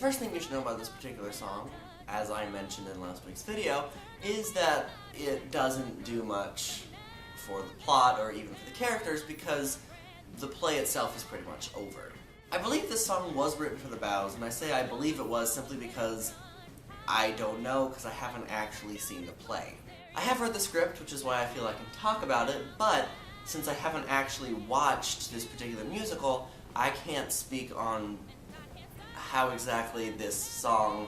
First thing you should know about this particular song, as I mentioned in last week's video, is that it doesn't do much for the plot or even for the characters because the play itself is pretty much over. I believe this song was written for the Bows, and I say I believe it was simply because I don't know, because I haven't actually seen the play. I have read the script, which is why I feel I can talk about it, but since I haven't actually watched this particular musical, I can't speak on how exactly this song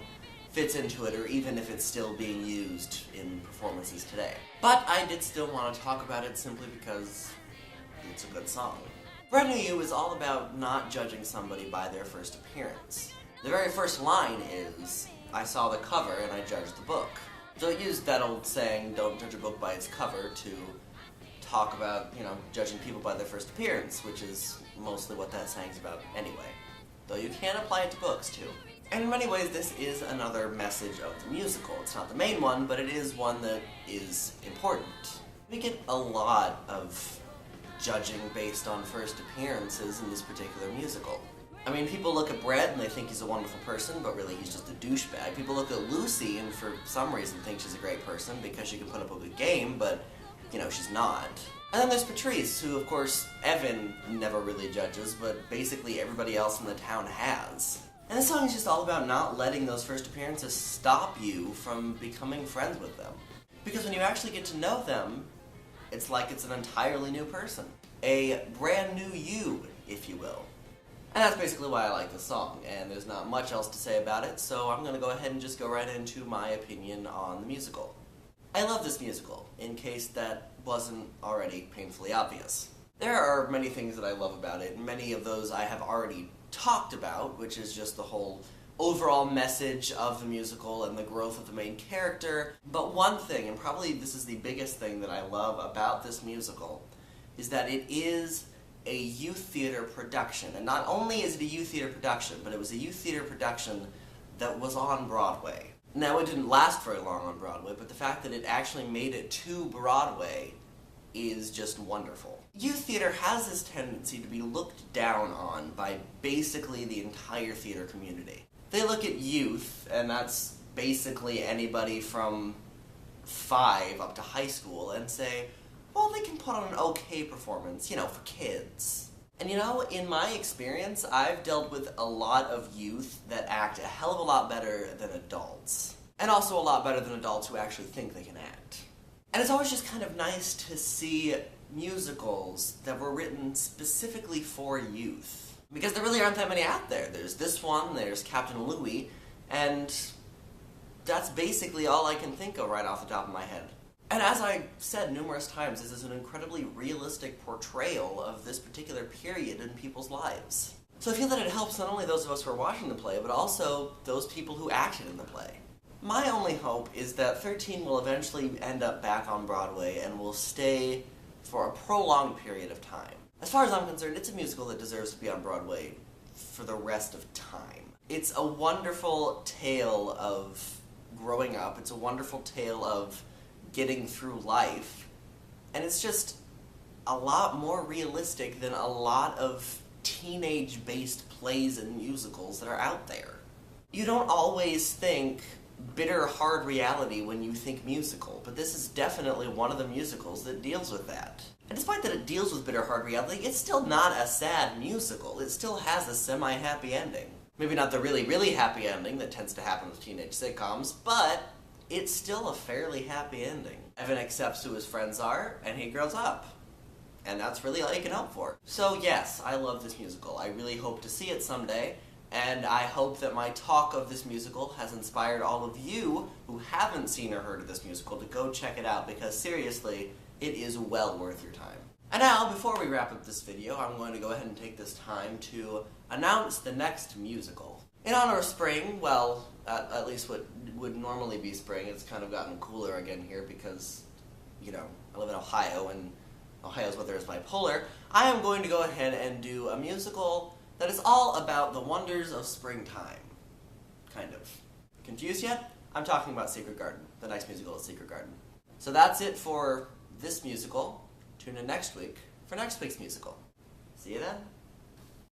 fits into it, or even if it's still being used in performances today. But I did still want to talk about it simply because it's a good song. Brand New You is all about not judging somebody by their first appearance. The very first line is, I saw the cover and I judged the book. So it used that old saying, don't judge a book by its cover, to talk about, judging people by their first appearance, which is mostly what that saying's about anyway. Though you can apply it to books too. And in many ways this is another message of the musical. It's not the main one, but it is one that is important. We get a lot of judging based on first appearances in this particular musical. I mean, people look at Brett and they think he's a wonderful person, but really he's just a douchebag. People look at Lucy and for some reason think she's a great person because she can put up a good game, but, she's not. And then there's Patrice, who, of course, Evan never really judges, but basically everybody else in the town has. And this song is just all about not letting those first appearances stop you from becoming friends with them. Because when you actually get to know them, it's like it's an entirely new person. A brand new you, if you will. And that's basically why I like this song, and there's not much else to say about it, so I'm going to go ahead and just go right into my opinion on the musical. I love this musical, in case that wasn't already painfully obvious. There are many things that I love about it, and many of those I have already talked about, which is just the whole overall message of the musical and the growth of the main character. But one thing, and probably this is the biggest thing that I love about this musical, is that it is a youth theater production. And not only is it a youth theater production, but it was a youth theater production that was on Broadway. Now, it didn't last very long on Broadway, but the fact that it actually made it to Broadway is just wonderful. Youth theater has this tendency to be looked down on by basically the entire theater community. They look at youth, and that's basically anybody from 5 up to high school, and say, well, they can put on an okay performance, for kids. And in my experience, I've dealt with a lot of youth that act a hell of a lot better than adults. And also a lot better than adults who actually think they can act. And it's always just kind of nice to see musicals that were written specifically for youth. Because there really aren't that many out there. There's this one, there's Captain Louie, and that's basically all I can think of right off the top of my head. And as I said numerous times, this is an incredibly realistic portrayal of this particular period in people's lives. So I feel that it helps not only those of us who are watching the play, but also those people who acted in the play. My only hope is that 13 will eventually end up back on Broadway and will stay for a prolonged period of time. As far as I'm concerned, it's a musical that deserves to be on Broadway for the rest of time. It's a wonderful tale of growing up. It's a wonderful tale of getting through life. And it's just a lot more realistic than a lot of teenage-based plays and musicals that are out there. You don't always think bitter, hard reality when you think musical, but this is definitely one of the musicals that deals with that. And despite that it deals with bitter, hard reality, it's still not a sad musical. It still has a semi-happy ending. Maybe not the really, really happy ending that tends to happen with teenage sitcoms, but it's still a fairly happy ending. Evan accepts who his friends are, and he grows up. And that's really all you can hope for. So yes, I love this musical. I really hope to see it someday, and I hope that my talk of this musical has inspired all of you who haven't seen or heard of this musical to go check it out, because seriously, it is well worth your time. And now, before we wrap up this video, I'm going to go ahead and take this time to announce the next musical. In honor of spring, well, at least what would normally be spring, it's kind of gotten cooler again here because, I live in Ohio, and Ohio's weather is bipolar. I am going to go ahead and do a musical that is all about the wonders of springtime. Kind of. Confused yet? I'm talking about Secret Garden, the next musical is Secret Garden. So that's it for this musical. Tune in next week for next week's musical. See you then.